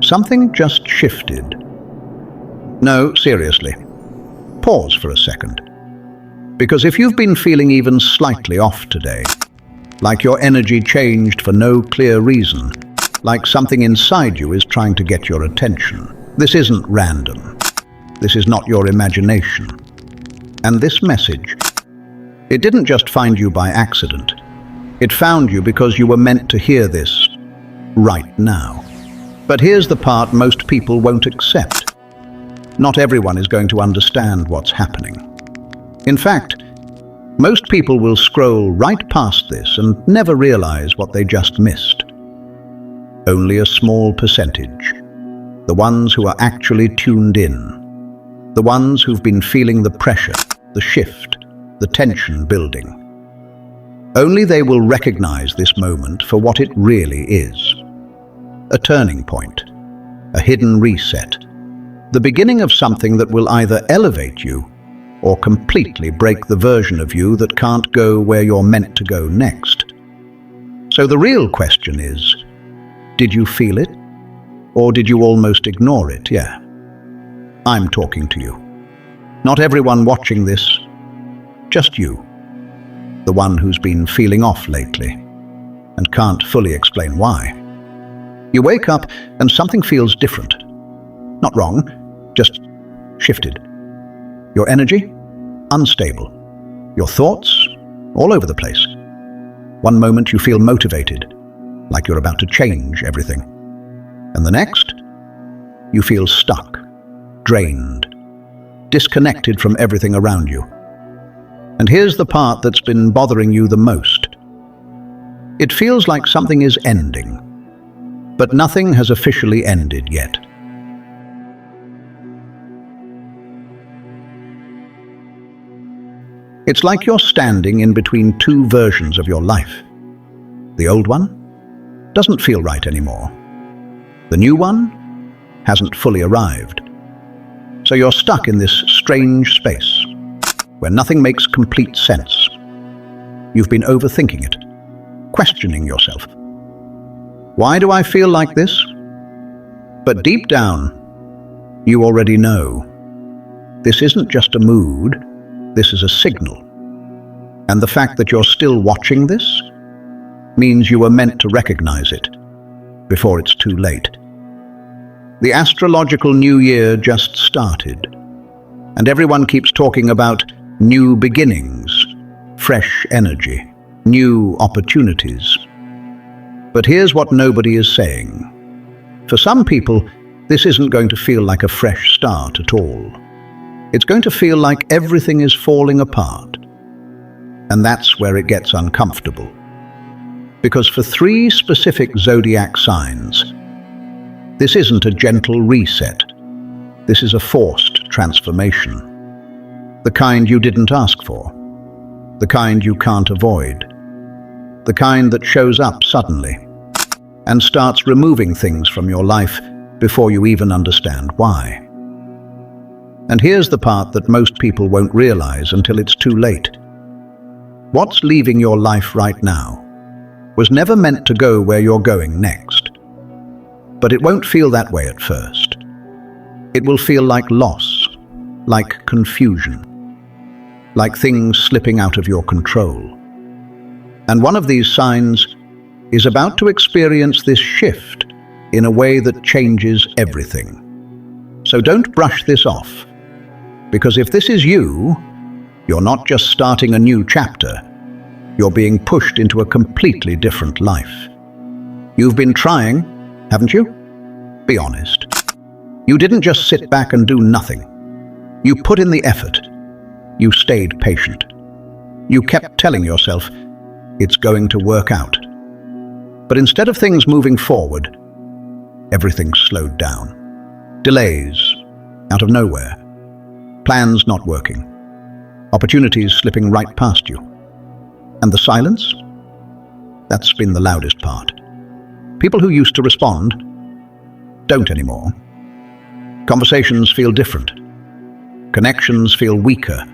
something just shifted. No, seriously. Pause for a second. Because if you've been feeling even slightly off today, like your energy changed for no clear reason, like something inside you is trying to get your attention, this isn't random. This is not your imagination. And this message, it didn't just find you by accident. It found you because you were meant to hear this right now. But here's the part most people won't accept. Not everyone is going to understand what's happening. In fact, most people will scroll right past this and never realize what they just missed. Only a small percentage. The ones who are actually tuned in. The ones who've been feeling the pressure, the shift, the tension building. Only they will recognize this moment for what it really is. A turning point, a hidden reset, the beginning of something that will either elevate you or completely break the version of you that can't go where you're meant to go next. So the real question is, did you feel it? Or did you almost ignore it? Yeah. I'm talking to you. Not everyone watching this, just you. The one who's been feeling off lately and can't fully explain why. You wake up and something feels different. Not wrong, just shifted. Your energy? Unstable. Your thoughts? All over the place. One moment you feel motivated, like you're about to change everything. And the next, you feel stuck, drained, disconnected from everything around you. And here's the part that's been bothering you the most. It feels like something is ending, but nothing has officially ended yet. It's like you're standing in between two versions of your life. The old one doesn't feel right anymore. The new one hasn't fully arrived. So you're stuck in this strange space where nothing makes complete sense. You've been overthinking it, questioning yourself. Why do I feel like this? But deep down, you already know. This isn't just a mood, this is a signal. And the fact that you're still watching this means you were meant to recognize it before it's too late. The astrological new year just started, and everyone keeps talking about new beginnings, fresh energy, new opportunities. But here's what nobody is saying. For some people, this isn't going to feel like a fresh start at all. It's going to feel like everything is falling apart. And that's where it gets uncomfortable. Because for 3 specific zodiac signs, this isn't a gentle reset. This is a forced transformation. The kind you didn't ask for. The kind you can't avoid. The kind that shows up suddenly and starts removing things from your life before you even understand why. And here's the part that most people won't realize until it's too late. What's leaving your life right now was never meant to go where you're going next. But it won't feel that way at first. It will feel like loss, like confusion, like things slipping out of your control. And one of these signs is about to experience this shift in a way that changes everything. So don't brush this off, because if this is you, you're not just starting a new chapter, you're being pushed into a completely different life. You've been trying, haven't you? Be honest. You didn't just sit back and do nothing. You put in the effort. You stayed patient. You kept telling yourself, it's going to work out. But instead of things moving forward, everything slowed down. Delays, out of nowhere. Plans not working. Opportunities slipping right past you. And the silence? That's been the loudest part. People who used to respond don't anymore. Conversations feel different. Connections feel weaker.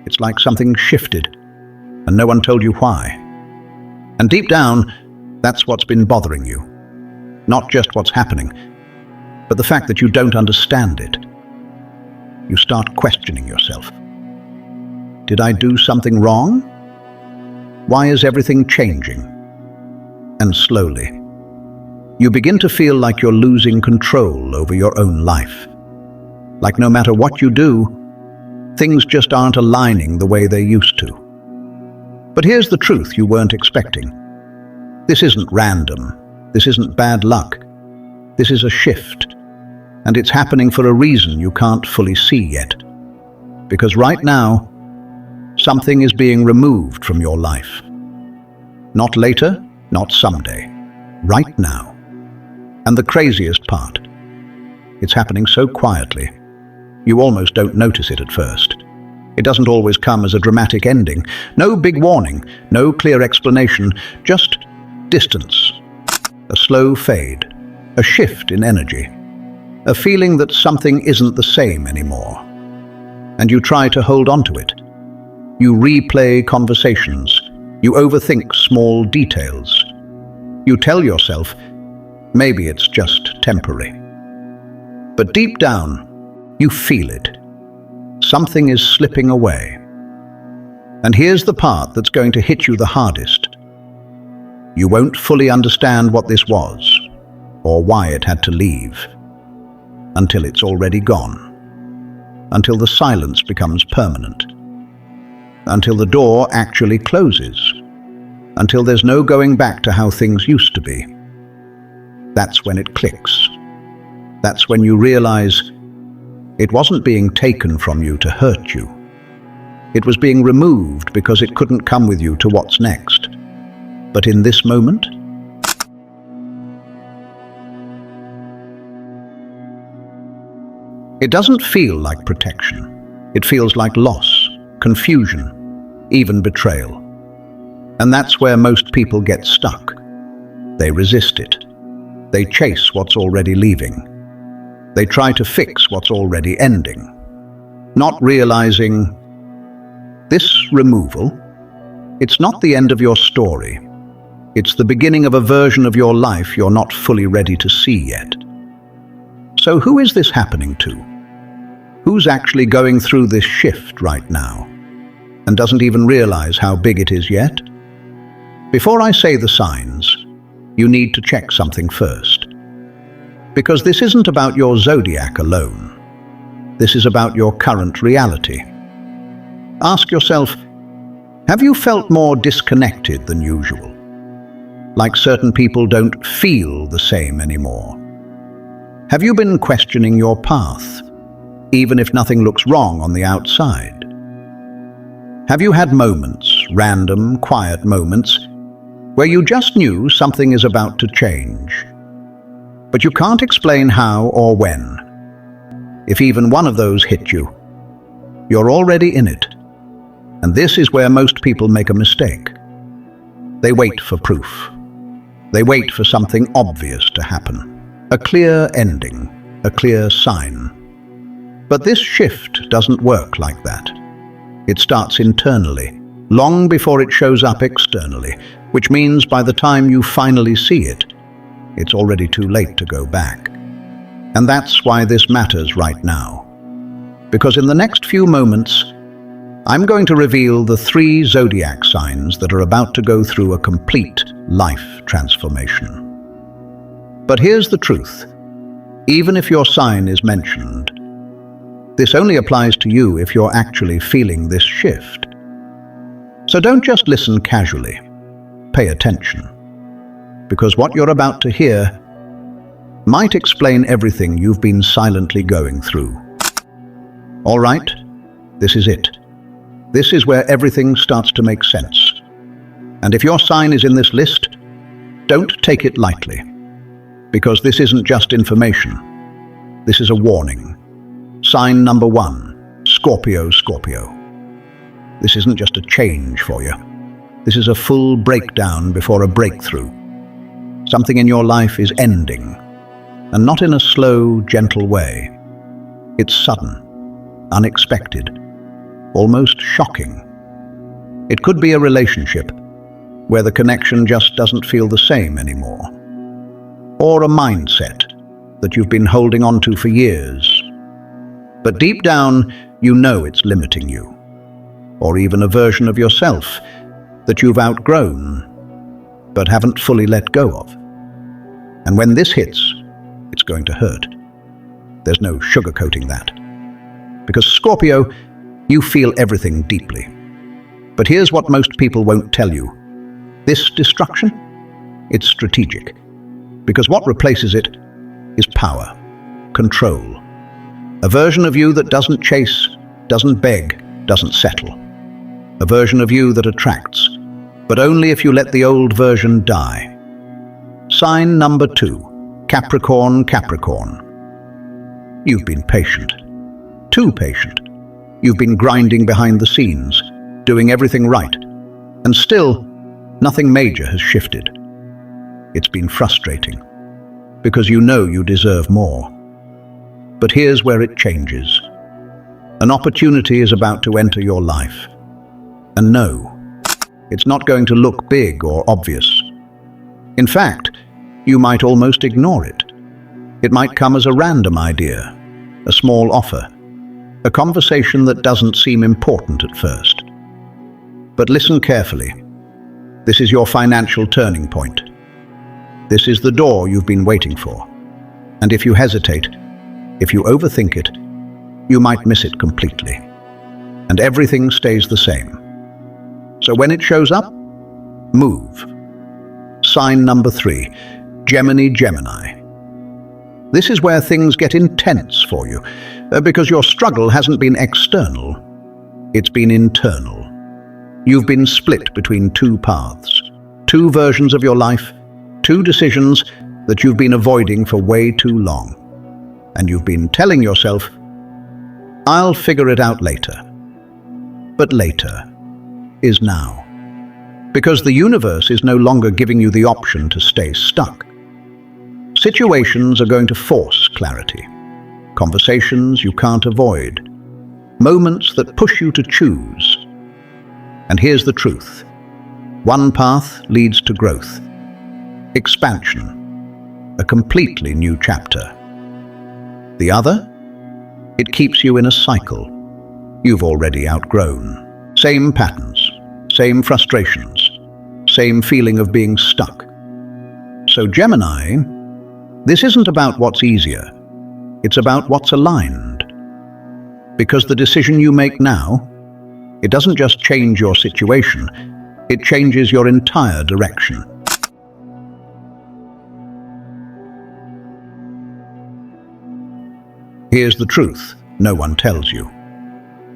It's like something shifted, and no one told you why. And deep down, that's what's been bothering you. Not just what's happening, But the fact that you don't understand it, you start questioning yourself. Did I do something wrong? Why is everything changing? And slowly, you begin to feel like you're losing control over your own life. Like no matter what you do, things just aren't aligning the way they used to. But here's the truth you weren't expecting. This isn't random. This isn't bad luck. This is a shift. And it's happening for a reason you can't fully see yet. Because right now, something is being removed from your life. Not later, not someday. Right now. And the craziest part, it's happening so quietly, you almost don't notice it at first. It doesn't always come as a dramatic ending. No big warning, no clear explanation, just distance. A slow fade, a shift in energy, a feeling that something isn't the same anymore. And you try to hold on to it. You replay conversations. You overthink small details. You tell yourself, maybe it's just temporary. But deep down, you feel it. Something is slipping away. And here's the part that's going to hit you the hardest. You won't fully understand what this was, or why it had to leave, until it's already gone, until the silence becomes permanent, until the door actually closes, until there's no going back to how things used to be. That's when it clicks. That's when you realize it wasn't being taken from you to hurt you. It was being removed because it couldn't come with you to what's next. But in this moment, it doesn't feel like protection. It feels like loss, confusion, even betrayal. And that's where most people get stuck. They resist it. They chase what's already leaving. They try to fix what's already ending, not realizing this removal, it's not the end of your story. It's the beginning of a version of your life you're not fully ready to see yet. So who is this happening to? Who's actually going through this shift right now and doesn't even realize how big it is yet? Before I say the signs, you need to check something first. Because this isn't about your zodiac alone. This is about your current reality. Ask yourself, have you felt more disconnected than usual? Like certain people don't feel the same anymore? Have you been questioning your path, even if nothing looks wrong on the outside? Have you had moments, random, quiet moments, where you just knew something is about to change? But you can't explain how or when. If even one of those hit you, you're already in it. And this is where most people make a mistake. They wait for proof. They wait for something obvious to happen. A clear ending, a clear sign. But this shift doesn't work like that. It starts internally, long before it shows up externally, which means by the time you finally see it, it's already too late to go back. And that's why this matters right now. Because in the next few moments, I'm going to reveal the 3 zodiac signs that are about to go through a complete life transformation. But here's the truth. Even if your sign is mentioned, this only applies to you if you're actually feeling this shift. So don't just listen casually. Pay attention. Because what you're about to hear might explain everything you've been silently going through. All right, this is it. This is where everything starts to make sense. And if your sign is in this list, don't take it lightly. Because this isn't just information. This is a warning. Sign number 1, Scorpio, Scorpio. This isn't just a change for you. This is a full breakdown before a breakthrough. Something in your life is ending, and not in a slow, gentle way. It's sudden, unexpected, almost shocking. It could be a relationship where the connection just doesn't feel the same anymore. Or a mindset that you've been holding on to for years. But deep down, you know it's limiting you, or even a version of yourself that you've outgrown, but haven't fully let go of. And when this hits, it's going to hurt. There's no sugarcoating that. Because Scorpio, you feel everything deeply. But here's what most people won't tell you. This destruction, it's strategic. Because what replaces it is power, control. A version of you that doesn't chase, doesn't beg, doesn't settle. A version of you that attracts, but only if you let the old version die. Sign number 2, Capricorn, Capricorn. You've been patient. Too patient. You've been grinding behind the scenes, doing everything right, and still, nothing major has shifted. It's been frustrating, because you know you deserve more. But here's where it changes. An opportunity is about to enter your life. And no, it's not going to look big or obvious. In fact, you might almost ignore it. It might come as a random idea, a small offer, a conversation that doesn't seem important at first. But listen carefully. This is your financial turning point. This is the door you've been waiting for. And if you hesitate, if you overthink it, you might miss it completely. And everything stays the same. So when it shows up, move. Sign number 3, Gemini, Gemini. This is where things get intense for you, because your struggle hasn't been external, it's been internal. You've been split between 2 paths, 2 versions of your life, 2 decisions that you've been avoiding for way too long. And you've been telling yourself, I'll figure it out later. But later is now. Because the universe is no longer giving you the option to stay stuck. Situations are going to force clarity. Conversations you can't avoid. Moments that push you to choose. And here's the truth. One path leads to growth. Expansion. A completely new chapter. The other? It keeps you in a cycle you've already outgrown. Same patterns, same frustrations, same feeling of being stuck. So Gemini, this isn't about what's easier, it's about what's aligned. Because the decision you make now, it doesn't just change your situation, it changes your entire direction. Here's the truth no one tells you.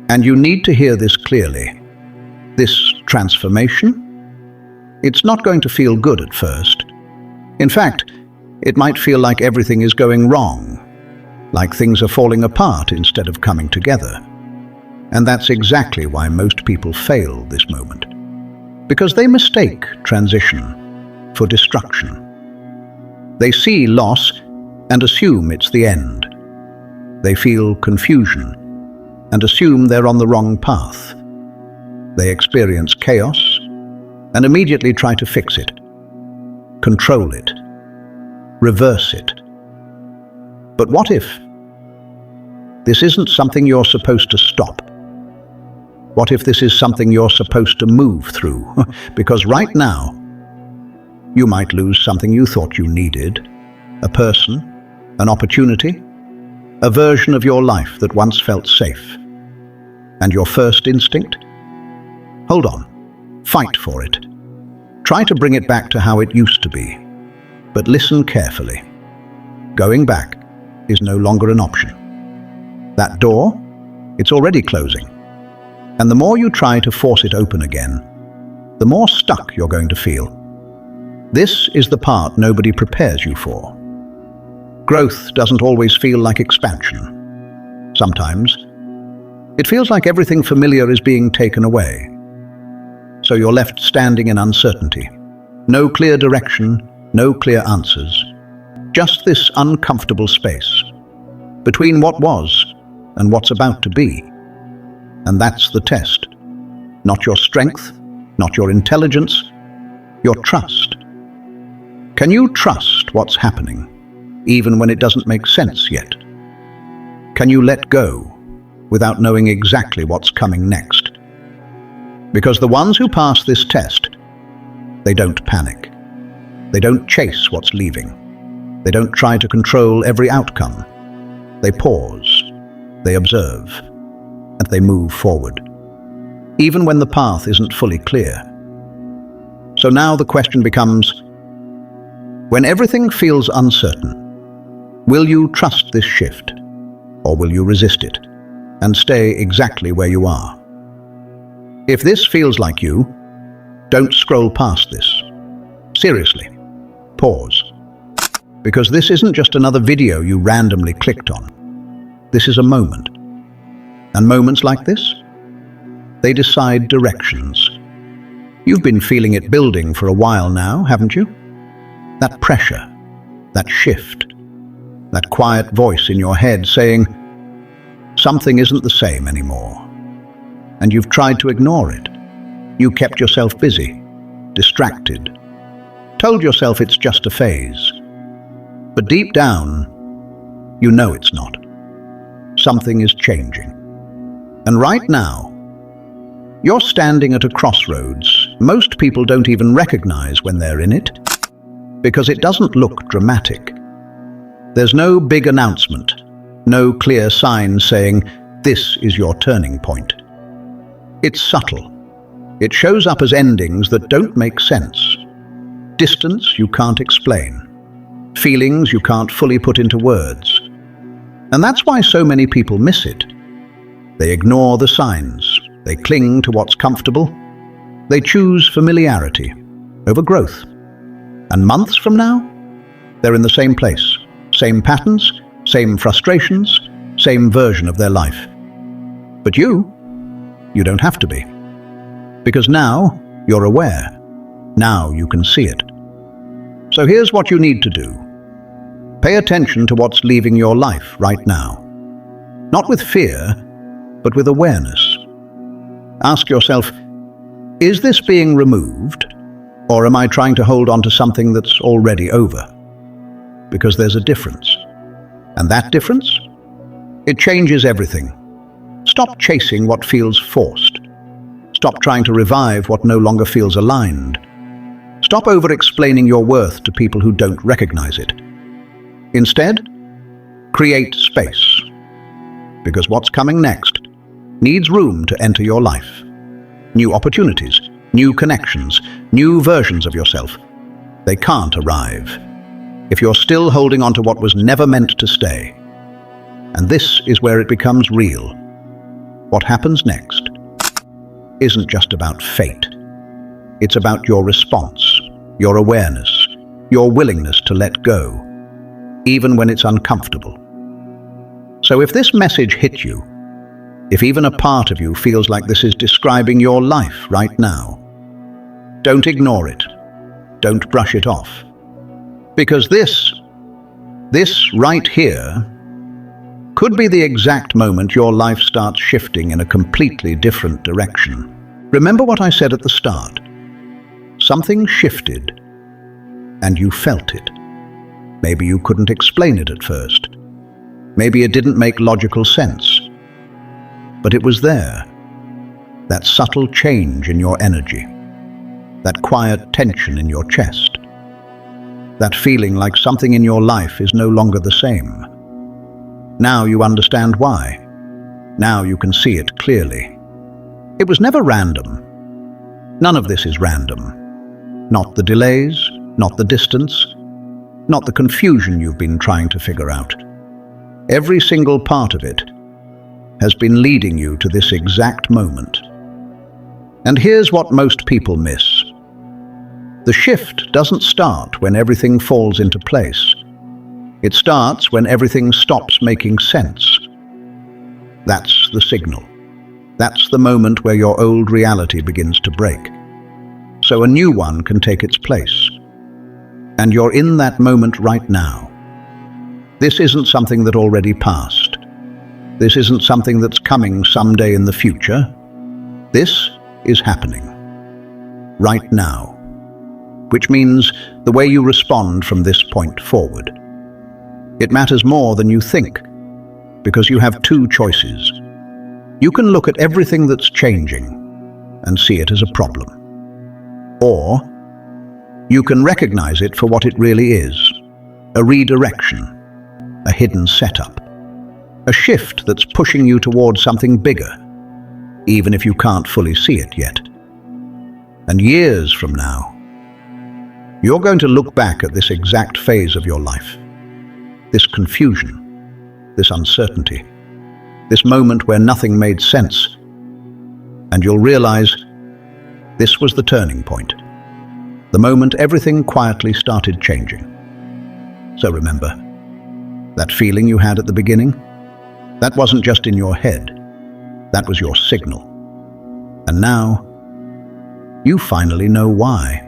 And you need to hear this clearly. This transformation, it's not going to feel good at first. In fact, it might feel like everything is going wrong, like things are falling apart instead of coming together. And that's exactly why most people fail this moment. Because they mistake transition for destruction. They see loss and assume it's the end. They feel confusion and assume they're on the wrong path. They experience chaos and immediately try to fix it, control it, reverse it. But what if this isn't something you're supposed to stop? What if this is something you're supposed to move through? Because right now, you might lose something you thought you needed, a person, an opportunity, a version of your life that once felt safe. And your first instinct? Hold on. Fight for it. Try to bring it back to how it used to be. But listen carefully. Going back is no longer an option. That door, it's already closing. And the more you try to force it open again, the more stuck you're going to feel. This is the part nobody prepares you for. Growth doesn't always feel like expansion. Sometimes, it feels like everything familiar is being taken away. So you're left standing in uncertainty. No clear direction, no clear answers. Just this uncomfortable space between what was and what's about to be. And that's the test. Not your strength, not your intelligence, your trust. Can you trust what's happening? even when it doesn't make sense yet? Can you let go without knowing exactly what's coming next? Because the ones who pass this test, they don't panic. They don't chase what's leaving. They don't try to control every outcome. They pause, they observe, and they move forward, even when the path isn't fully clear. So now the question becomes, when everything feels uncertain, will you trust this shift, or will you resist it and stay exactly where you are? If this feels like you, don't scroll past this. Seriously, pause. Because this isn't just another video you randomly clicked on. This is a moment. And moments like this, they decide directions. You've been feeling it building for a while now, haven't you? That pressure, that shift, that quiet voice in your head saying, something isn't the same anymore. And you've tried to ignore it. You kept yourself busy, distracted, told yourself it's just a phase. But deep down, you know it's not. Something is changing. And right now, you're standing at a crossroads most people don't even recognize when they're in it, because it doesn't look dramatic. There's no big announcement, no clear sign saying, this is your turning point. It's subtle. It shows up as endings that don't make sense. Distance you can't explain. Feelings you can't fully put into words. And that's why so many people miss it. They ignore the signs. They cling to what's comfortable. They choose familiarity over growth. And months from now, they're in the same place, same patterns, same frustrations, same version of their life. But you don't have to be. Because now you're aware. Now you can see it. So here's what you need to do. Pay attention to what's leaving your life right now. Not with fear, but with awareness. Ask yourself, is this being removed, or am I trying to hold on to something that's already over? Because there's a difference. And that difference? It changes everything. Stop chasing what feels forced. Stop trying to revive what no longer feels aligned. Stop over-explaining your worth to people who don't recognize it. Instead, create space. Because what's coming next needs room to enter your life. New opportunities, new connections, new versions of yourself. They can't arrive if you're still holding on to what was never meant to stay. And this is where it becomes real. What happens next isn't just about fate. It's about your response, your awareness, your willingness to let go, even when it's uncomfortable. So if this message hit you, if even a part of you feels like this is describing your life right now, don't ignore it. Don't brush it off. Because this right here could be the exact moment your life starts shifting in a completely different direction. Remember what I said at the start. Something shifted, and you felt it. Maybe you couldn't explain it at first. Maybe it didn't make logical sense. But it was there. That subtle change in your energy. That quiet tension in your chest. That feeling like something in your life is no longer the same. Now you understand why. Now you can see it clearly. It was never random. None of this is random. Not the delays, not the distance, not the confusion you've been trying to figure out. Every single part of it has been leading you to this exact moment. And here's what most people miss. The shift doesn't start when everything falls into place. It starts when everything stops making sense. That's the signal. That's the moment where your old reality begins to break, so a new one can take its place. And you're in that moment right now. This isn't something that already passed. This isn't something that's coming someday in the future. This is happening right now, which means the way you respond from this point forward. It matters more than you think, because you have two choices. You can look at everything that's changing and see it as a problem. Or you can recognize it for what it really is, a redirection, a hidden setup, a shift that's pushing you towards something bigger, even if you can't fully see it yet. And years from now, you're going to look back at this exact phase of your life, this confusion, this uncertainty, this moment where nothing made sense, and you'll realize this was the turning point, the moment everything quietly started changing. So remember, that feeling you had at the beginning, that wasn't just in your head, that was your signal. And now, you finally know why.